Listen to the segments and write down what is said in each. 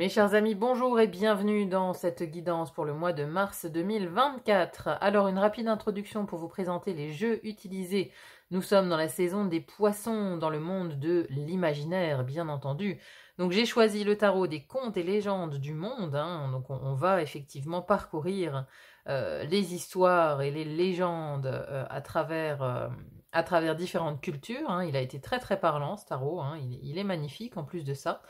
Mes chers amis, bonjour et bienvenue dans cette guidance pour le mois de mars 2024. Alors, une rapide introduction pour vous présenter les jeux utilisés. Nous sommes dans la saison des poissons, dans le monde de l'imaginaire, bien entendu. Donc, j'ai choisi le tarot des contes et légendes du monde. Donc, on va effectivement parcourir les histoires et les légendes à travers différentes cultures. Il a été très très parlant, ce tarot. Il est magnifique en plus de ça.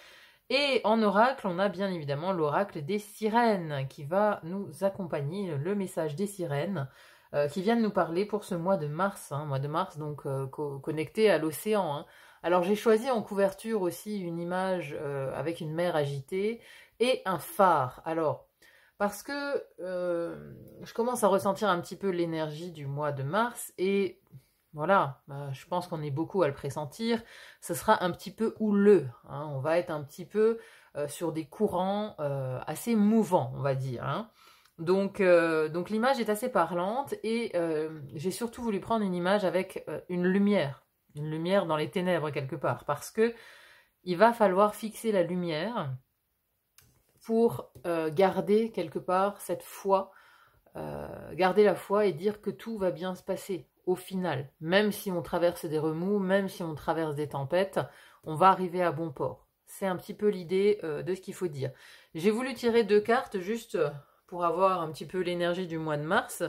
Et en oracle, on a bien évidemment l'oracle des sirènes qui va nous accompagner, le message des sirènes qui viennent nous parler pour ce mois de mars, donc connecté à l'océan. Alors j'ai choisi en couverture aussi une image avec une mer agitée et un phare. Alors, parce que je commence à ressentir un petit peu l'énergie du mois de mars et voilà, je pense qu'on est beaucoup à le pressentir, ce sera un petit peu houleux, on va être un petit peu sur des courants assez mouvants, on va dire. Donc l'image est assez parlante et j'ai surtout voulu prendre une image avec une lumière dans les ténèbres quelque part, parce que il va falloir fixer la lumière pour garder quelque part cette foi, garder la foi et dire que tout va bien se passer. Au final, même si on traverse des remous, même si on traverse des tempêtes, on va arriver à bon port. C'est un petit peu l'idée de ce qu'il faut dire. J'ai voulu tirer deux cartes juste pour avoir un petit peu l'énergie du mois de mars.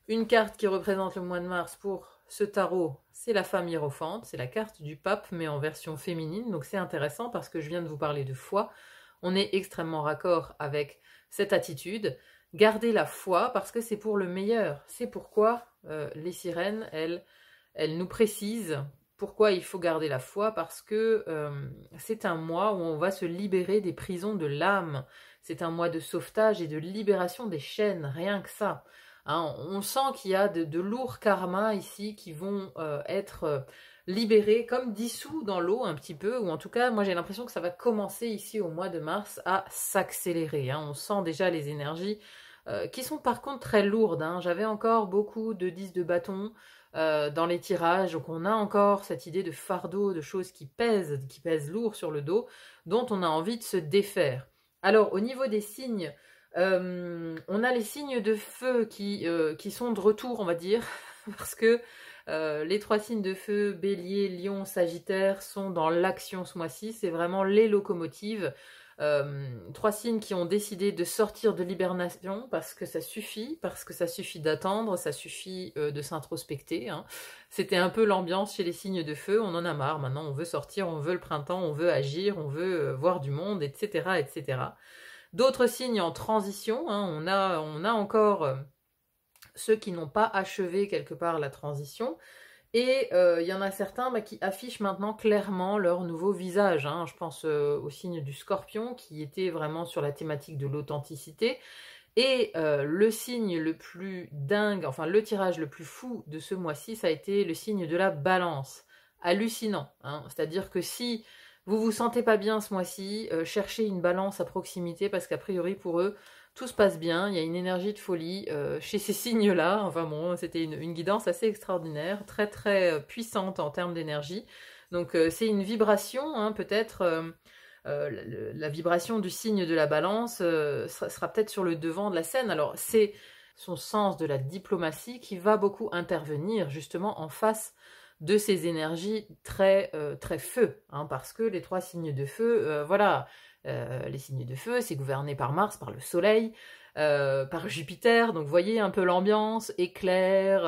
Une carte qui représente le mois de mars pour ce tarot, c'est la femme hiérophante, c'est la carte du pape mais en version féminine, donc c'est intéressant parce que je viens de vous parler de foi. On est extrêmement raccord avec cette attitude. Gardez la foi parce que c'est pour le meilleur. C'est pourquoi les sirènes, elles nous précisent pourquoi il faut garder la foi, parce que c'est un mois où on va se libérer des prisons de l'âme. C'est un mois de sauvetage et de libération des chaînes, rien que ça. On sent qu'il y a de lourds karmas ici qui vont être libérés, comme dissous dans l'eau un petit peu, ou en tout cas, moi j'ai l'impression que ça va commencer ici au mois de mars à s'accélérer. On sent déjà les énergies qui sont par contre très lourdes. J'avais encore beaucoup de 10 de bâton dans les tirages, donc on a encore cette idée de fardeau, de choses qui pèsent lourd sur le dos, dont on a envie de se défaire. Alors au niveau des signes, on a les signes de feu qui sont de retour, on va dire, parce que les trois signes de feu, Bélier, Lion, Sagittaire, sont dans l'action ce mois-ci. C'est vraiment les locomotives. Trois signes qui ont décidé de sortir de l'hibernation parce que ça suffit d'attendre, ça suffit de s'introspecter. C'était un peu l'ambiance chez les signes de feu, on en a marre, maintenant on veut sortir, on veut le printemps, on veut agir, on veut voir du monde, etc. etc. D'autres signes en transition, on a encore ceux qui n'ont pas achevé quelque part la transition. Et il y en a certains qui affichent maintenant clairement leur nouveau visage. Je pense au signe du Scorpion qui était vraiment sur la thématique de l'authenticité. Et le signe le plus dingue, enfin le tirage le plus fou de ce mois-ci, ça a été le signe de la Balance. Hallucinant. C'est-à-dire que si vous vous sentez pas bien ce mois-ci, cherchez une balance à proximité parce qu'a priori pour eux, tout se passe bien, il y a une énergie de folie chez ces signes-là. Enfin bon, c'était une guidance assez extraordinaire, très très puissante en termes d'énergie. Donc c'est une vibration, peut-être la vibration du signe de la Balance sera peut-être sur le devant de la scène. Alors c'est son sens de la diplomatie qui va beaucoup intervenir justement en face de ces énergies très très feu, parce que les trois signes de feu, voilà. Les signes de feu, c'est gouverné par Mars, par le Soleil, par Jupiter, donc voyez un peu l'ambiance, éclair,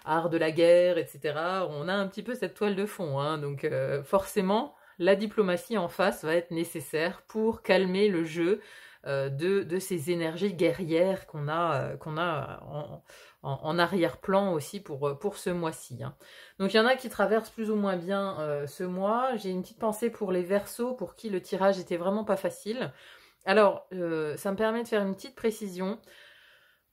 art de la guerre, etc. On a un petit peu cette toile de fond, donc forcément, la diplomatie en face va être nécessaire pour calmer le jeu de ces énergies guerrières qu'on a en arrière-plan aussi pour ce mois-ci. Donc il y en a qui traversent plus ou moins bien ce mois. J'ai une petite pensée pour les Verseaux, pour qui le tirage était vraiment pas facile. Alors, ça me permet de faire une petite précision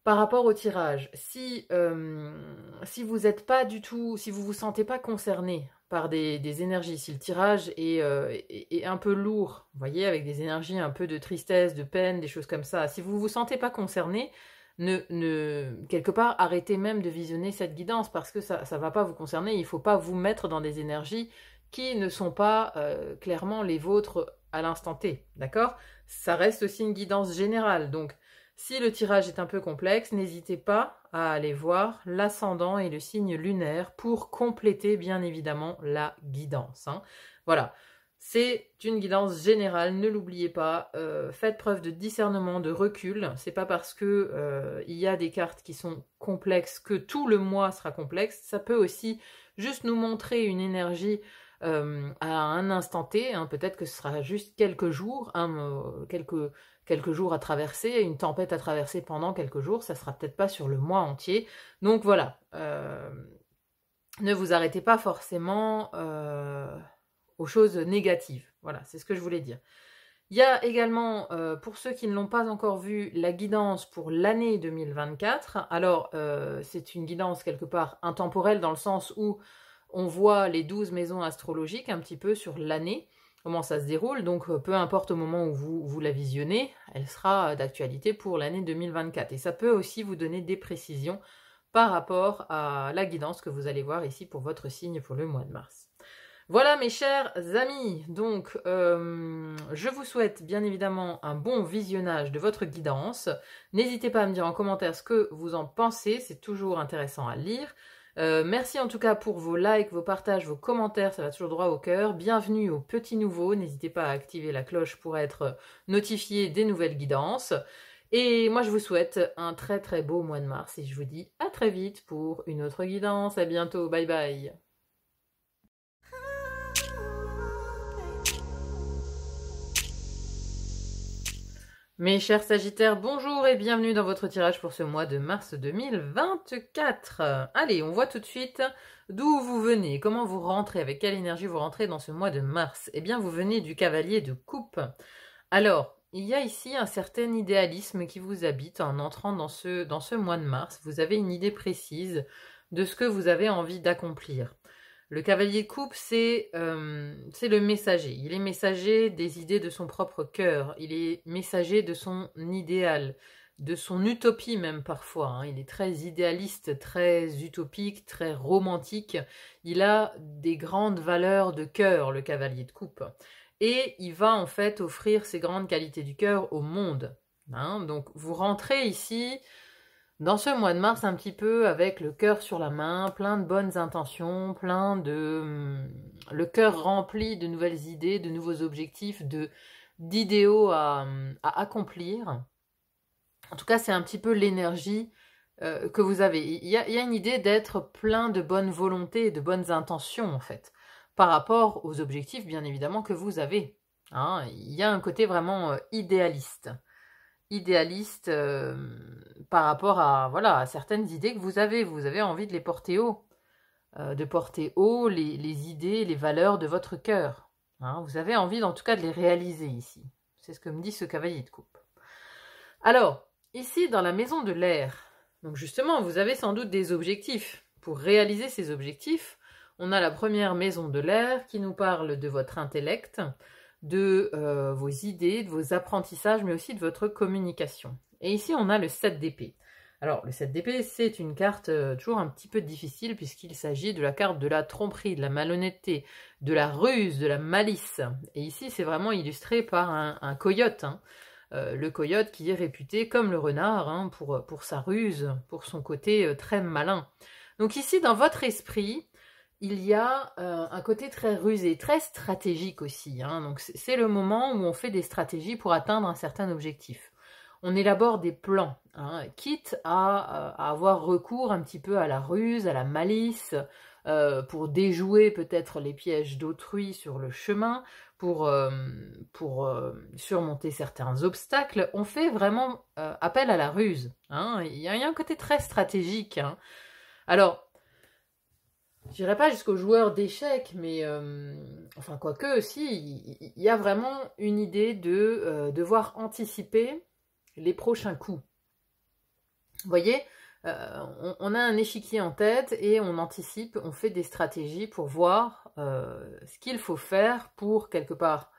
par rapport au tirage. Si vous êtes pas du tout, si vous vous sentez pas concerné par des énergies, si le tirage est un peu lourd, vous voyez, avec des énergies un peu de tristesse, de peine, des choses comme ça, si vous vous sentez pas concerné, quelque part, arrêtez même de visionner cette guidance parce que ça va pas vous concerner. Il faut pas vous mettre dans des énergies qui ne sont pas clairement les vôtres à l'instant T, d'accord? ça reste aussi une guidance générale. Donc, si le tirage est un peu complexe, n'hésitez pas à aller voir l'ascendant et le signe lunaire pour compléter bien évidemment la guidance. Hein. Voilà, c'est une guidance générale, ne l'oubliez pas. Faites preuve de discernement, de recul. C'est pas parce que il y a des cartes qui sont complexes que tout le mois sera complexe. Ça peut aussi juste nous montrer une énergie à un instant T. Hein. Peut-être que ce sera juste quelques jours, quelques jours à traverser, une tempête à traverser pendant quelques jours. Ça sera peut-être pas sur le mois entier. Donc voilà. Ne vous arrêtez pas forcément aux choses négatives. Voilà, c'est ce que je voulais dire. Il y a également, pour ceux qui ne l'ont pas encore vu, la guidance pour l'année 2024. Alors, c'est une guidance quelque part intemporelle dans le sens où on voit les 12 maisons astrologiques un petit peu sur l'année, comment ça se déroule. Donc, peu importe au moment où vous la visionnez, elle sera d'actualité pour l'année 2024. Et ça peut aussi vous donner des précisions par rapport à la guidance que vous allez voir ici pour votre signe pour le mois de mars. Voilà mes chers amis, donc je vous souhaite bien évidemment un bon visionnage de votre guidance. N'hésitez pas à me dire en commentaire ce que vous en pensez, c'est toujours intéressant à lire. Merci en tout cas pour vos likes, vos partages, vos commentaires, ça va toujours droit au cœur. Bienvenue aux petits nouveaux, n'hésitez pas à activer la cloche pour être notifié des nouvelles guidances. Et moi je vous souhaite un très très beau mois de mars et je vous dis à très vite pour une autre guidance. À bientôt, bye bye. Mes chers Sagittaires, bonjour et bienvenue dans votre tirage pour ce mois de mars 2024. Allez, on voit tout de suite d'où vous venez, comment vous rentrez, avec quelle énergie vous rentrez dans ce mois de mars. Eh bien, vous venez du cavalier de coupe. Alors, il y a ici un certain idéalisme qui vous habite en entrant dans ce mois de mars. Vous avez une idée précise de ce que vous avez envie d'accomplir. Le cavalier de coupe, c'est le messager. Il est messager des idées de son propre cœur. Il est messager de son idéal, de son utopie même parfois. Hein. Il est très idéaliste, très utopique, très romantique. Il a des grandes valeurs de cœur, le cavalier de coupe. Et il va en fait offrir ses grandes qualités du cœur au monde. Hein. Donc vous rentrez ici dans ce mois de mars, un petit peu avec le cœur sur la main, plein de bonnes intentions, le cœur rempli de nouvelles idées, de nouveaux objectifs, d'idéaux à accomplir. En tout cas, c'est un petit peu l'énergie que vous avez. Il y a une idée d'être plein de bonne volonté et de bonnes intentions, en fait, par rapport aux objectifs, bien évidemment, que vous avez. Hein. Il y a un côté vraiment idéaliste par rapport à, voilà, à certaines idées que vous avez. Vous avez envie de les porter haut, les idées, les valeurs de votre cœur. Hein, vous avez envie, en tout cas, de les réaliser ici. C'est ce que me dit ce cavalier de coupe. Alors, ici, dans la maison de l'air, donc justement, vous avez sans doute des objectifs. Pour réaliser ces objectifs, on a la première maison de l'air qui nous parle de votre intellect, de vos idées, de vos apprentissages, mais aussi de votre communication. Et ici, on a le 7 d'épée. Alors, le 7 d'épée, c'est une carte toujours un petit peu difficile, puisqu'il s'agit de la carte de la tromperie, de la malhonnêteté, de la ruse, de la malice. Et ici, c'est vraiment illustré par un coyote. Hein. Le coyote qui est réputé comme le renard, hein, pour sa ruse, pour son côté très malin. Donc ici, dans votre esprit, il y a un côté très rusé, très stratégique aussi. Hein. Donc c'est le moment où on fait des stratégies pour atteindre un certain objectif. On élabore des plans, hein, quitte à avoir recours un petit peu à la ruse, à la malice, pour déjouer peut-être les pièges d'autrui sur le chemin, pour surmonter certains obstacles. On fait vraiment appel à la ruse. Hein. Il y a un côté très stratégique. Hein. Alors, je n'irai pas jusqu'aux joueurs d'échecs, mais enfin quoique, si, il y a vraiment une idée de devoir anticiper les prochains coups. Vous voyez, on a un échiquier en tête et on anticipe, on fait des stratégies pour voir ce qu'il faut faire pour, quelque part,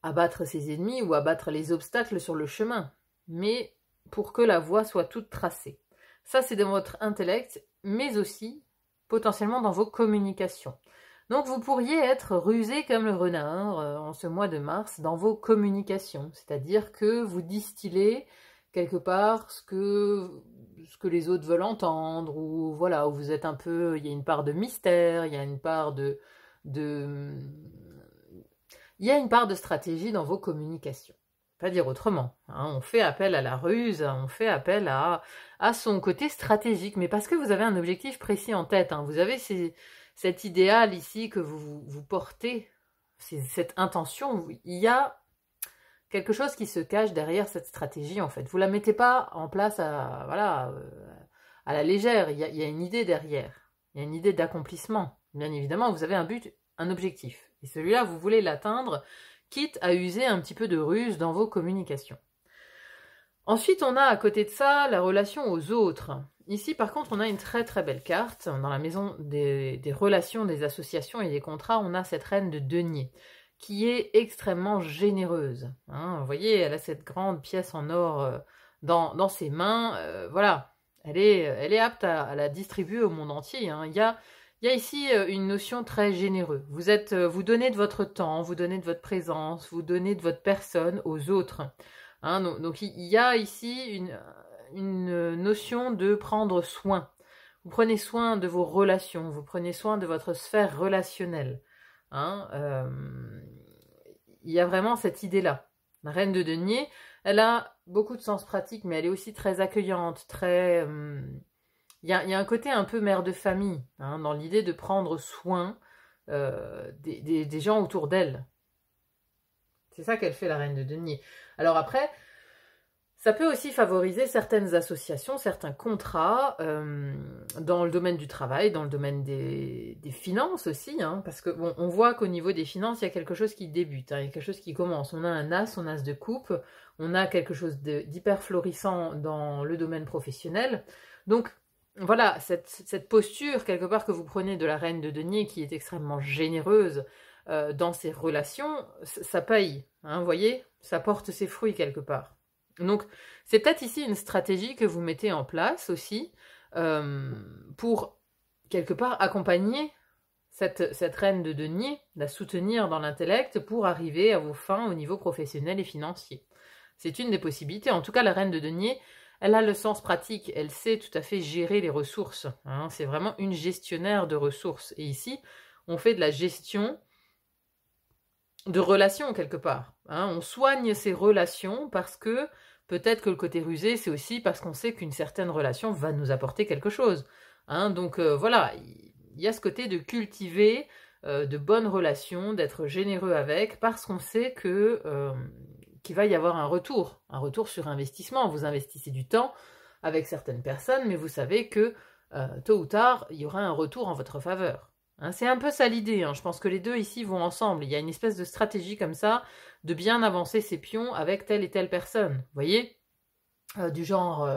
abattre ses ennemis ou abattre les obstacles sur le chemin, mais pour que la voie soit toute tracée. Ça, c'est dans votre intellect, mais aussi potentiellement dans vos communications. Donc vous pourriez être rusé comme le renard en ce mois de mars dans vos communications, c'est-à-dire que vous distillez quelque part ce que les autres veulent entendre, ou voilà, où vous êtes un peu, il y a une part de mystère, il y a une part il y a une part de stratégie dans vos communications. Pas dire autrement, hein. On fait appel à la ruse, on fait appel à son côté stratégique, mais parce que vous avez un objectif précis en tête, hein. Vous avez cet idéal ici que vous portez, cette intention, il y a quelque chose qui se cache derrière cette stratégie en fait. Vous la mettez pas en place à la légère, il y a une idée derrière, il y a une idée d'accomplissement. Bien évidemment, vous avez un but, un objectif, et celui-là, vous voulez l'atteindre, quitte à user un petit peu de ruse dans vos communications. Ensuite, on a à côté de ça la relation aux autres. Ici, par contre, on a une très très belle carte. Dans la maison des relations, des associations et des contrats, on a cette reine de denier, qui est extrêmement généreuse. Hein. Vous voyez, elle a cette grande pièce en or dans ses mains. Voilà, elle est apte à la distribuer au monde entier. Hein. Il y a ici une notion très généreuse. Vous donnez de votre temps, vous donnez de votre présence, vous donnez de votre personne aux autres. Hein, donc il y a ici une notion de prendre soin. Vous prenez soin de vos relations, vous prenez soin de votre sphère relationnelle. Hein, il y a vraiment cette idée-là. La reine de denier, elle a beaucoup de sens pratique, mais elle est aussi très accueillante, très... il y a un côté un peu mère de famille, hein, dans l'idée de prendre soin des gens autour d'elle. C'est ça qu'elle fait, la reine de denier. Alors après, ça peut aussi favoriser certaines associations, certains contrats dans le domaine du travail, dans le domaine des finances aussi, hein, parce que bon, on voit qu'au niveau des finances, il y a quelque chose qui débute, hein, il y a quelque chose qui commence. On a un as de coupe, on a quelque chose d'hyper florissant dans le domaine professionnel. Donc voilà, cette posture quelque part que vous prenez de la reine de denier qui est extrêmement généreuse dans ses relations, ça paye, hein, vous voyez, ça porte ses fruits quelque part. Donc, c'est peut-être ici une stratégie que vous mettez en place aussi pour, quelque part, accompagner cette reine de denier, la soutenir dans l'intellect pour arriver à vos fins au niveau professionnel et financier. C'est une des possibilités. En tout cas, la reine de denier, elle a le sens pratique, elle sait tout à fait gérer les ressources. Hein, c'est vraiment une gestionnaire de ressources. Et ici, on fait de la gestion de relations quelque part. Hein. On soigne ces relations parce que peut-être que le côté rusé, c'est aussi parce qu'on sait qu'une certaine relation va nous apporter quelque chose. Hein. Donc voilà, il y a ce côté de cultiver de bonnes relations, d'être généreux avec, parce qu'on sait qu'il va y avoir un retour sur investissement. Vous investissez du temps avec certaines personnes, mais vous savez que tôt ou tard, il y aura un retour en votre faveur. Hein, c'est un peu ça l'idée, hein. Je pense que les deux ici vont ensemble. Il y a une espèce de stratégie comme ça, de bien avancer ses pions avec telle et telle personne. Vous voyez, du genre,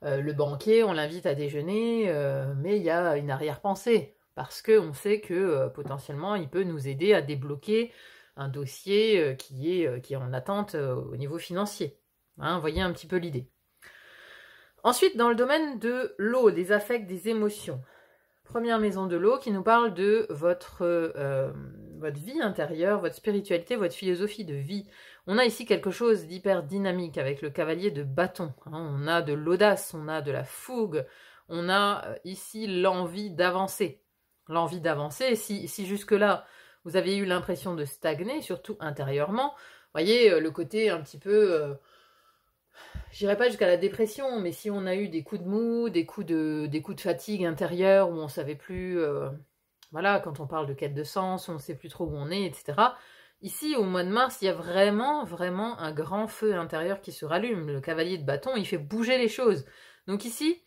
le banquier, on l'invite à déjeuner, mais il y a une arrière-pensée, parce qu'on sait que potentiellement, il peut nous aider à débloquer un dossier qui est en attente au niveau financier. Hein, vous voyez un petit peu l'idée. Ensuite, dans le domaine de l'eau, des affects, des émotions. Première maison de l'eau qui nous parle de votre vie intérieure, votre spiritualité, votre philosophie de vie. On a ici quelque chose d'hyper dynamique avec le cavalier de bâton. Hein. On a de l'audace, on a de la fougue, on a ici l'envie d'avancer. L'envie d'avancer, si jusque-là, vous avez eu l'impression de stagner, surtout intérieurement, voyez, le côté un petit peu... j'irai pas jusqu'à la dépression, mais si on a eu des coups de mou, des coups de fatigue intérieure, où on savait plus, voilà, quand on parle de quête de sens, on ne sait plus trop où on est, etc. Ici, au mois de mars, il y a vraiment, vraiment un grand feu intérieur qui se rallume. Le cavalier de bâton, il fait bouger les choses. Donc ici,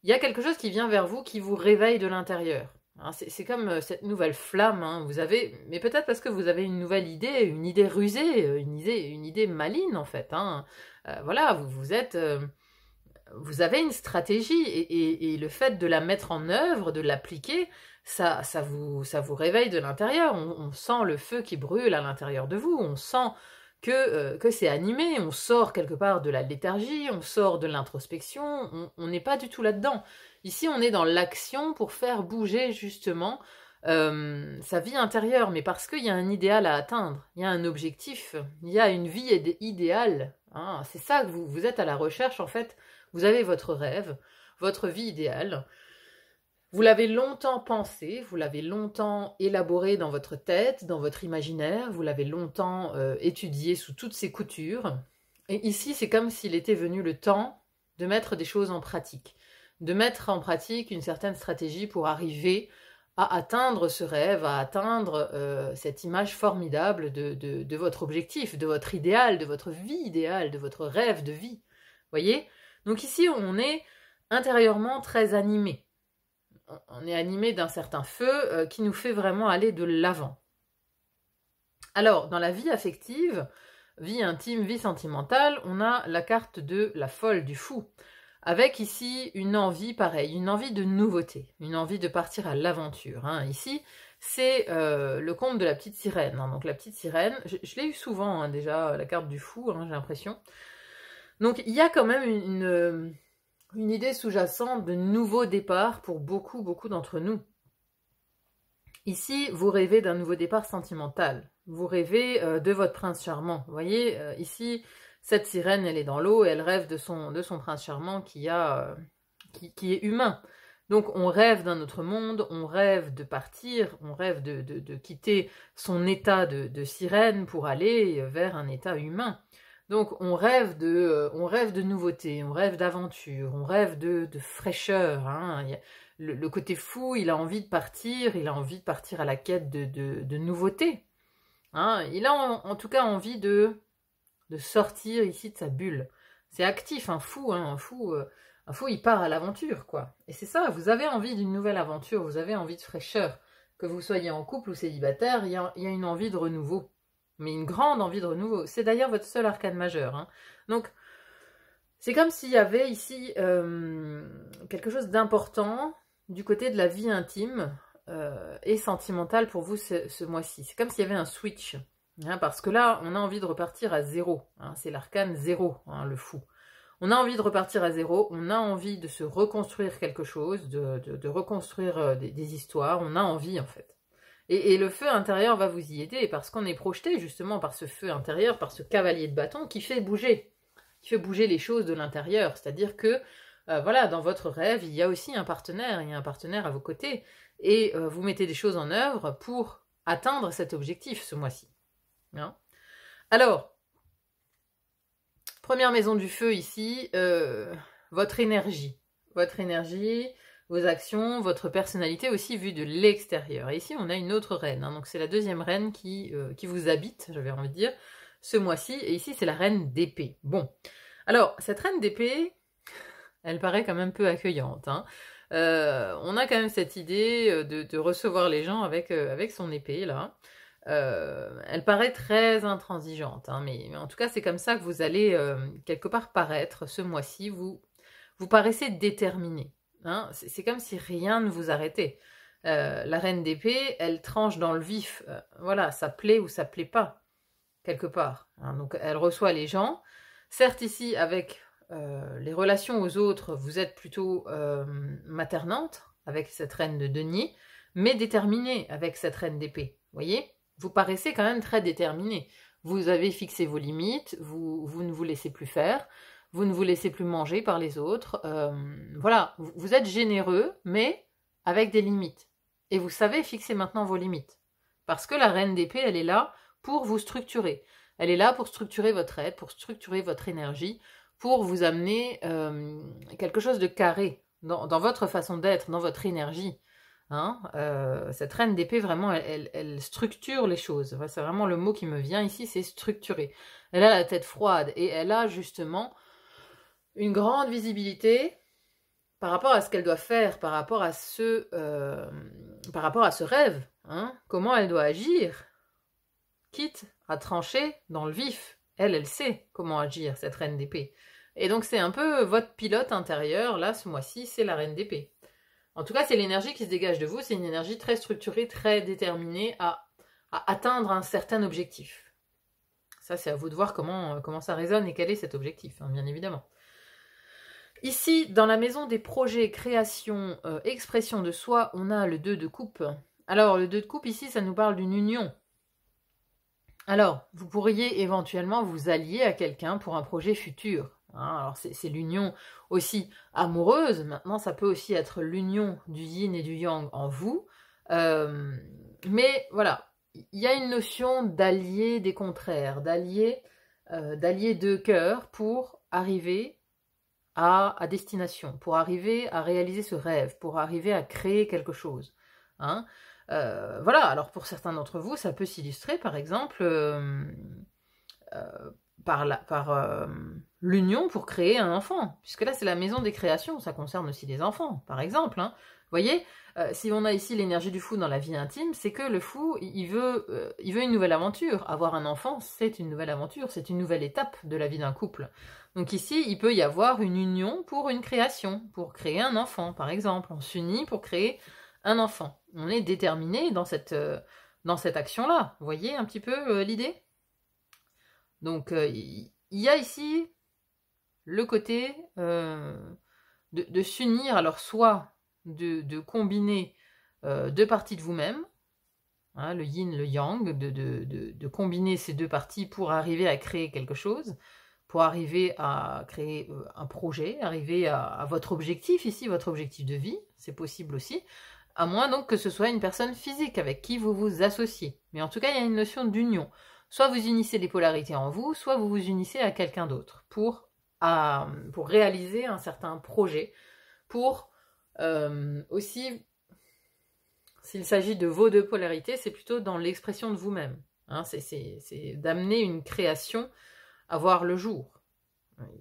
il y a quelque chose qui vient vers vous, qui vous réveille de l'intérieur. Hein, c'est comme cette nouvelle flamme, hein, vous avez, mais peut-être parce que vous avez une nouvelle idée, une idée rusée, une idée maligne en fait. Hein. Voilà, vous avez une stratégie et le fait de la mettre en œuvre, de l'appliquer, ça vous réveille de l'intérieur. On sent le feu qui brûle à l'intérieur de vous, on sent que c'est animé, on sort quelque part de la léthargie, on sort de l'introspection, on n'est pas du tout là-dedans. Ici, on est dans l'action pour faire bouger justement sa vie intérieure, mais parce qu'il y a un idéal à atteindre, il y a un objectif, il y a une vie idéale. Hein. C'est ça que vous êtes à la recherche, en fait. Vous avez votre rêve, votre vie idéale. Vous l'avez longtemps pensé, vous l'avez longtemps élaboré dans votre tête, dans votre imaginaire, vous l'avez longtemps étudié sous toutes ses coutures. Et ici, c'est comme s'il était venu le temps de mettre des choses en pratique, de mettre en pratique une certaine stratégie pour arriver à atteindre ce rêve, à atteindre cette image formidable de votre objectif, de votre idéal, de votre vie idéale, de votre rêve de vie. Voyez? Donc ici, on est intérieurement très animé. On est animé d'un certain feu qui nous fait vraiment aller de l'avant. Alors, dans la vie affective, vie intime, vie sentimentale, on a la carte de la folle, du fou, avec ici une envie pareille, une envie de nouveauté, une envie de partir à l'aventure. Hein. Ici, c'est le conte de la petite sirène. Hein. Donc la petite sirène, je l'ai eu souvent hein, déjà, la carte du fou, hein, j'ai l'impression. Donc il y a quand même une idée sous-jacente de nouveau départ pour beaucoup d'entre nous. Ici, vous rêvez d'un nouveau départ sentimental. Vous rêvez de votre prince charmant. Vous voyez, ici, cette sirène, elle est dans l'eau et elle rêve de son prince charmant qui est humain. Donc, on rêve d'un autre monde, on rêve de partir, on rêve de quitter son état de sirène pour aller vers un état humain. Donc, on rêve de nouveautés, on rêve d'aventure, on rêve de fraîcheur. Hein. Le côté fou, il a envie de partir à la quête de nouveautés. Hein. Il a en tout cas envie de sortir ici de sa bulle. C'est actif, un fou, hein, un fou, il part à l'aventure, quoi. Et c'est ça, vous avez envie d'une nouvelle aventure, vous avez envie de fraîcheur. Que vous soyez en couple ou célibataire, il y a une envie de renouveau. Mais une grande envie de renouveau. C'est d'ailleurs votre seul arcane majeur. Hein. Donc, c'est comme s'il y avait ici quelque chose d'important du côté de la vie intime et sentimentale pour vous ce mois-ci. C'est comme s'il y avait un switch. Hein, parce que là, on a envie de repartir à zéro. Hein, c'est l'arcane zéro, hein, le fou. On a envie de repartir à zéro, on a envie de se reconstruire quelque chose, de reconstruire des histoires, on a envie en fait. Et le feu intérieur va vous y aider, parce qu'on est projeté justement par ce feu intérieur, par ce cavalier de bâton qui fait bouger les choses de l'intérieur. C'est-à-dire que, voilà, dans votre rêve, il y a aussi un partenaire, il y a un partenaire à vos côtés, et vous mettez des choses en œuvre pour atteindre cet objectif ce mois-ci. Hein. Alors, première maison du feu ici, votre énergie, vos actions, votre personnalité aussi vue de l'extérieur. Et ici, on a une autre reine. Hein, donc, c'est la deuxième reine qui vous habite, j'avais envie de dire, ce mois-ci. Et ici, c'est la reine d'épée. Bon. Alors, cette reine d'épée, elle paraît quand même peu accueillante. Hein. On a quand même cette idée de recevoir les gens avec son épée, là. Elle paraît très intransigeante. Hein, mais en tout cas, c'est comme ça que vous allez quelque part paraître ce mois-ci. Vous paraissez déterminé. Hein, c'est comme si rien ne vous arrêtait. La reine d'épée, elle tranche dans le vif. Voilà, ça plaît ou ça plaît pas, quelque part. Hein, donc, elle reçoit les gens. Certes, ici, avec les relations aux autres, vous êtes plutôt maternante avec cette reine de denier, mais déterminée avec cette reine d'épée. Vous voyez ? Vous paraissez quand même très déterminé. Vous avez fixé vos limites, vous ne vous laissez plus faire. Vous ne vous laissez plus manger par les autres. Voilà, vous êtes généreux, mais avec des limites. Et vous savez fixer maintenant vos limites. Parce que la reine d'épée, elle est là pour vous structurer. Elle est là pour structurer votre aide, pour structurer votre énergie, pour vous amener quelque chose de carré dans votre façon d'être, dans votre énergie. Hein, cette reine d'épée, vraiment, elle structure les choses. C'est vraiment le mot qui me vient ici, c'est structurer. Elle a la tête froide et elle a justement une grande visibilité par rapport à ce qu'elle doit faire, par rapport à ce rêve. Hein, comment elle doit agir, quitte à trancher dans le vif. Elle sait comment agir, cette reine d'épée. Et donc c'est un peu votre pilote intérieur, là, ce mois-ci, c'est la reine d'épée. En tout cas, c'est l'énergie qui se dégage de vous, c'est une énergie très structurée, très déterminée à atteindre un certain objectif. Ça, c'est à vous de voir comment ça résonne et quel est cet objectif, hein, bien évidemment. Ici, dans la maison des projets, création, expression de soi, on a le 2 de coupe Alors, le 2 de coupe, ici, ça nous parle d'une union. Alors, vous pourriez éventuellement vous allier à quelqu'un pour un projet futur. Hein. Alors, c'est l'union aussi amoureuse. Maintenant, ça peut aussi être l'union du yin et du yang en vous. Mais voilà, il y a une notion d'allier des contraires, d'allier de cœur pour arriver à destination, pour arriver à réaliser ce rêve, pour arriver à créer quelque chose. Hein. Voilà, alors pour certains d'entre vous, ça peut s'illustrer par exemple par l'union pour créer un enfant, puisque là c'est la maison des créations, ça concerne aussi les enfants, par exemple. Hein. Vous voyez, si on a ici l'énergie du fou dans la vie intime, c'est que le fou, il veut une nouvelle aventure. Avoir un enfant, c'est une nouvelle aventure, c'est une nouvelle étape de la vie d'un couple. Donc ici, il peut y avoir une union pour une création, pour créer un enfant, par exemple. On s'unit pour créer un enfant. On est déterminé dans cette action-là. Vous voyez un petit peu l'idée ? Donc, il y a ici le côté de s'unir, alors soit de combiner deux parties de vous-même, hein, le yin, le yang, de combiner ces deux parties pour arriver à créer quelque chose, pour arriver à créer un projet, arriver à votre objectif ici, votre objectif de vie, c'est possible aussi, à moins donc que ce soit une personne physique avec qui vous vous associez. Mais en tout cas, il y a une notion d'union. Soit vous unissez les polarités en vous, soit vous vous unissez à quelqu'un d'autre pour réaliser un certain projet, pour aussi, s'il s'agit de vos deux polarités, c'est plutôt dans l'expression de vous-même. Hein, c'est d'amener une création à voir le jour.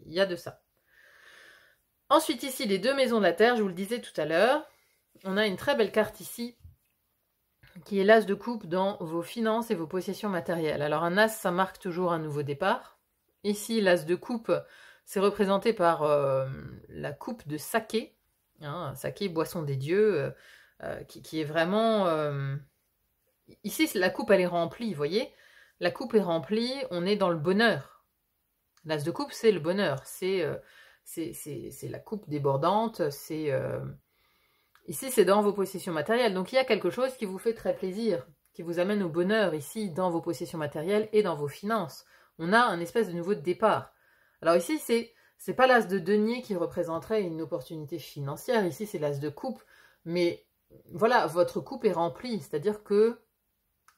Il y a de ça. Ensuite, ici, les deux maisons de la Terre, je vous le disais tout à l'heure, on a une très belle carte ici, qui est l'as de coupe dans vos finances et vos possessions matérielles. Alors un as, ça marque toujours un nouveau départ. Ici, l'as de coupe, c'est représenté par la coupe de saké, hein, saké, boisson des dieux, qui est vraiment... Ici, la coupe, elle est remplie, vous voyez. La coupe est remplie, on est dans le bonheur. L'as de coupe, c'est le bonheur, c'est la coupe débordante, c'est... Ici, c'est dans vos possessions matérielles. Donc, il y a quelque chose qui vous fait très plaisir, qui vous amène au bonheur ici, dans vos possessions matérielles et dans vos finances. On a un espèce de nouveau départ. Alors ici, c'est pas l'as de denier qui représenterait une opportunité financière. Ici, c'est l'as de coupe. Mais voilà, votre coupe est remplie. C'est-à-dire que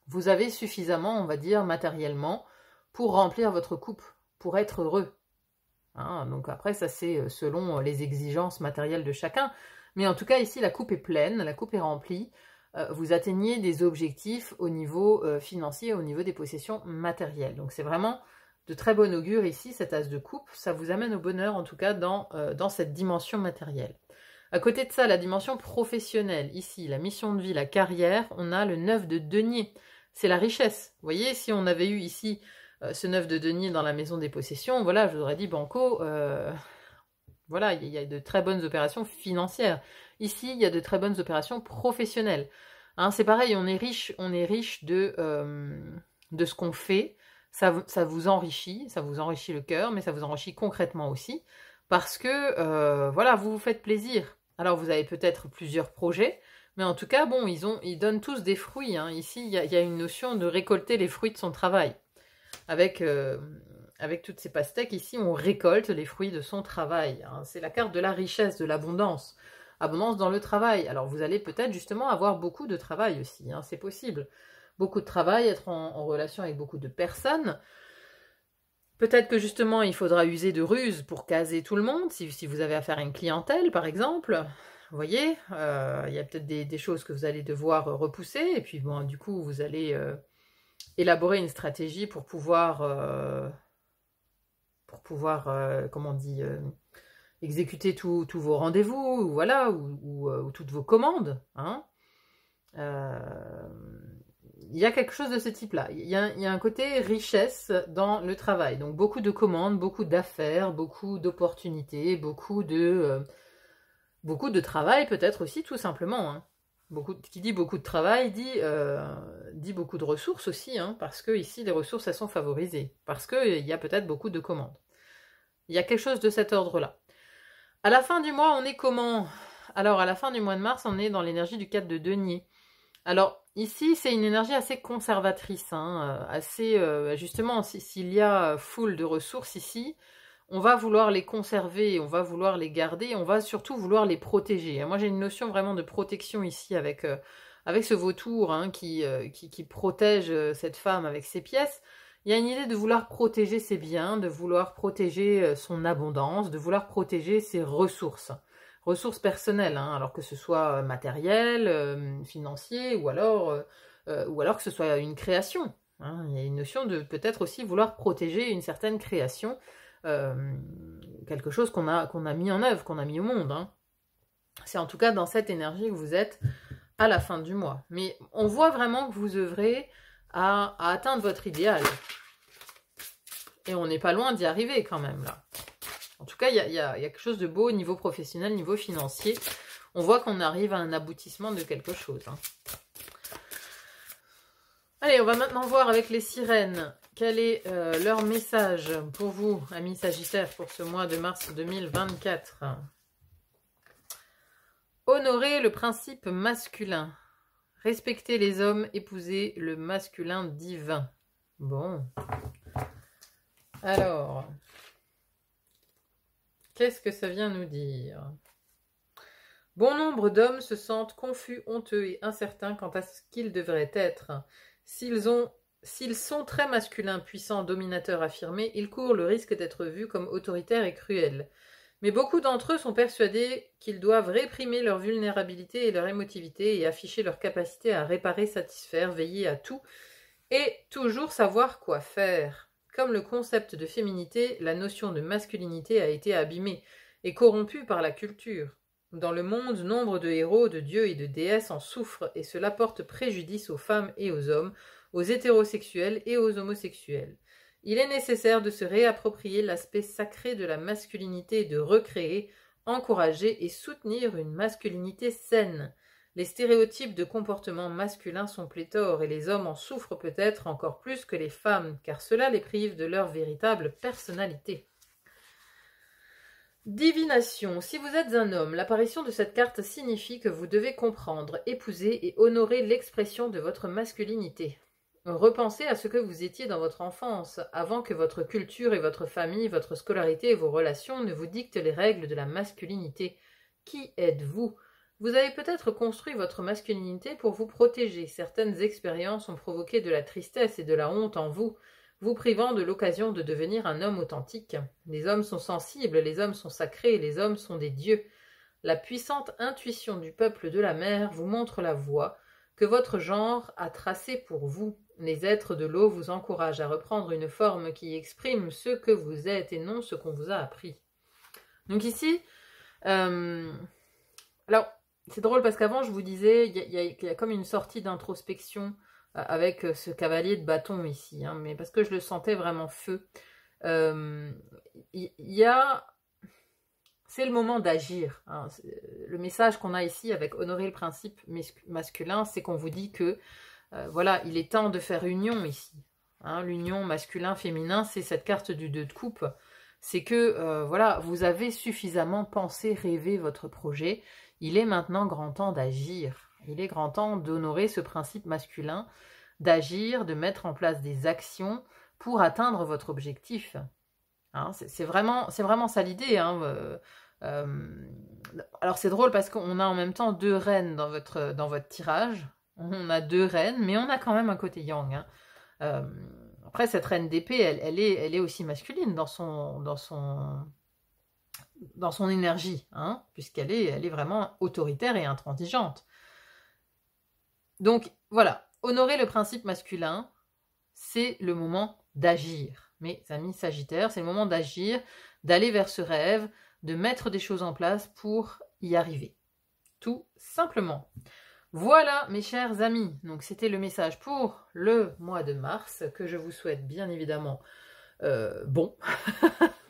vous avez suffisamment, on va dire, matériellement, pour remplir votre coupe, pour être heureux. Hein, donc après, ça c'est selon les exigences matérielles de chacun. Mais en tout cas, ici, la coupe est pleine, la coupe est remplie. Vous atteignez des objectifs au niveau financier, au niveau des possessions matérielles. Donc, c'est vraiment de très bon augure ici, cet as de coupe. Ça vous amène au bonheur, en tout cas, dans cette dimension matérielle. À côté de ça, la dimension professionnelle. Ici, la mission de vie, la carrière, on a le 9 de denier. C'est la richesse. Vous voyez, si on avait eu ici ce 9 de denier dans la maison des possessions, voilà, je vous aurais dit, banco... Voilà, il y a de très bonnes opérations financières. Ici, il y a de très bonnes opérations professionnelles. Hein, c'est pareil, on est riche de ce qu'on fait. Ça vous enrichit le cœur, mais ça vous enrichit concrètement aussi. Parce que, voilà, vous vous faites plaisir. Alors, vous avez peut-être plusieurs projets, mais en tout cas, bon, ils donnent tous des fruits. Hein. Ici, il y a une notion de récolter les fruits de son travail. Avec toutes ces pastèques, ici, on récolte les fruits de son travail. Hein. C'est la carte de la richesse, de l'abondance. Abondance dans le travail. Alors, vous allez peut-être justement avoir beaucoup de travail aussi. Hein. C'est possible. Beaucoup de travail, être en relation avec beaucoup de personnes. Peut-être que justement, il faudra user de ruses pour caser tout le monde, si vous avez affaire à une clientèle, par exemple. Vous voyez, il y a peut-être des choses que vous allez devoir repousser. Et puis, bon, du coup, vous allez élaborer une stratégie pour pouvoir... comment on dit, exécuter tous vos rendez-vous, voilà, ou toutes vos commandes. Hein. Il y a quelque chose de ce type-là. Il y a un côté richesse dans le travail. Donc beaucoup de commandes, beaucoup d'affaires, beaucoup d'opportunités, beaucoup de travail peut-être aussi, tout simplement. Hein. Qui dit beaucoup de travail dit beaucoup de ressources aussi, hein, parce que ici les ressources elles sont favorisées, parce qu'il y a peut-être beaucoup de commandes. Il y a quelque chose de cet ordre-là. À la fin du mois, on est comment? Alors à la fin du mois de mars, on est dans l'énergie du 4 de denier. Alors, ici, c'est une énergie assez conservatrice, hein, assez, justement, s'il y a foule de ressources ici, on va vouloir les conserver, on va vouloir les garder, on va surtout vouloir les protéger. Moi, j'ai une notion vraiment de protection ici avec ce vautour, hein, qui protège cette femme avec ses pièces. Il y a une idée de vouloir protéger ses biens, de vouloir protéger son abondance, de vouloir protéger ses ressources personnelles, hein, alors que ce soit matériel, financier, ou alors que ce soit une création. Hein. Il y a une notion de peut-être aussi vouloir protéger une certaine création, quelque chose qu'on a mis en œuvre, qu'on a mis au monde. Hein. C'est en tout cas dans cette énergie que vous êtes à la fin du mois. Mais on voit vraiment que vous œuvrez à atteindre votre idéal. Et on n'est pas loin d'y arriver quand même, là. En tout cas, il y a quelque chose de beau au niveau professionnel, au niveau financier. On voit qu'on arrive à un aboutissement de quelque chose. Hein. Allez, on va maintenant voir avec les sirènes quel est leur message pour vous, amis Sagittaires, pour ce mois de mars 2024. Honorez le principe masculin. Respectez les hommes, épousez le masculin divin. Bon. Alors, qu'est-ce que ça vient nous dire? Bon nombre d'hommes se sentent confus, honteux et incertains quant à ce qu'ils devraient être. S'ils sont très masculins, puissants, dominateurs, affirmés, ils courent le risque d'être vus comme autoritaires et cruels. Mais beaucoup d'entre eux sont persuadés qu'ils doivent réprimer leur vulnérabilité et leur émotivité et afficher leur capacité à réparer, satisfaire, veiller à tout et toujours savoir quoi faire. Comme le concept de féminité, la notion de masculinité a été abîmée et corrompue par la culture. Dans le monde, nombre de héros, de dieux et de déesses en souffrent et cela porte préjudice aux femmes et aux hommes, aux hétérosexuels et aux homosexuels. Il est nécessaire de se réapproprier l'aspect sacré de la masculinité et de recréer, encourager et soutenir une masculinité saine. Les stéréotypes de comportement masculin sont pléthores et les hommes en souffrent peut-être encore plus que les femmes, car cela les prive de leur véritable personnalité. Divination. Si vous êtes un homme, l'apparition de cette carte signifie que vous devez comprendre, épouser et honorer l'expression de votre masculinité. Repensez à ce que vous étiez dans votre enfance, avant que votre culture et votre famille, votre scolarité et vos relations ne vous dictent les règles de la masculinité. Qui êtes-vous ? Vous avez peut-être construit votre masculinité pour vous protéger. Certaines expériences ont provoqué de la tristesse et de la honte en vous, vous privant de l'occasion de devenir un homme authentique. Les hommes sont sensibles, les hommes sont sacrés, les hommes sont des dieux. La puissante intuition du peuple de la mer vous montre la voie que votre genre a tracée pour vous. Les êtres de l'eau vous encouragent à reprendre une forme qui exprime ce que vous êtes et non ce qu'on vous a appris. Donc ici, alors c'est drôle parce qu'avant je vous disais, il y a comme une sortie d'introspection avec ce cavalier de bâton ici, hein, mais parce que je le sentais vraiment feu. C'est le moment d'agir. Hein. Le message qu'on a ici avec honorer le principe masculin, c'est qu'on vous dit que voilà, il est temps de faire union ici. Hein, l'union masculin-féminin, c'est cette carte du 2 de coupe. C'est que voilà, vous avez suffisamment pensé, rêvé votre projet. Il est maintenant grand temps d'agir. Il est grand temps d'honorer ce principe masculin, d'agir, de mettre en place des actions pour atteindre votre objectif. Hein, c'est vraiment ça l'idée. Hein. Alors c'est drôle parce qu'on a en même temps 2 reines dans votre tirage. On a 2 reines, mais on a quand même un côté yang. Hein. Après, cette reine d'épée, elle est aussi masculine dans son énergie, hein, puisqu'elle est vraiment autoritaire et intransigeante. Donc, voilà, honorer le principe masculin, c'est le moment d'agir. Mes amis Sagittaires, c'est le moment d'agir, d'aller vers ce rêve, de mettre des choses en place pour y arriver. Tout simplement. Voilà, mes chers amis, donc c'était le message pour le mois de mars, que je vous souhaite bien évidemment bon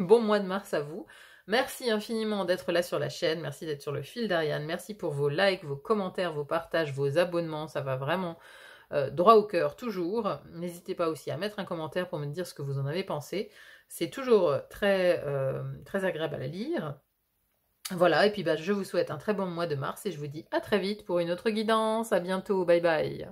mois de mars à vous. Merci infiniment d'être là sur la chaîne, merci d'être sur le fil d'Ariane, merci pour vos likes, vos commentaires, vos partages, vos abonnements, ça va vraiment droit au cœur toujours. N'hésitez pas aussi à mettre un commentaire pour me dire ce que vous en avez pensé, c'est toujours très agréable à lire. Voilà, et puis bah, je vous souhaite un très bon mois de mars et je vous dis à très vite pour une autre guidance. À bientôt, bye bye.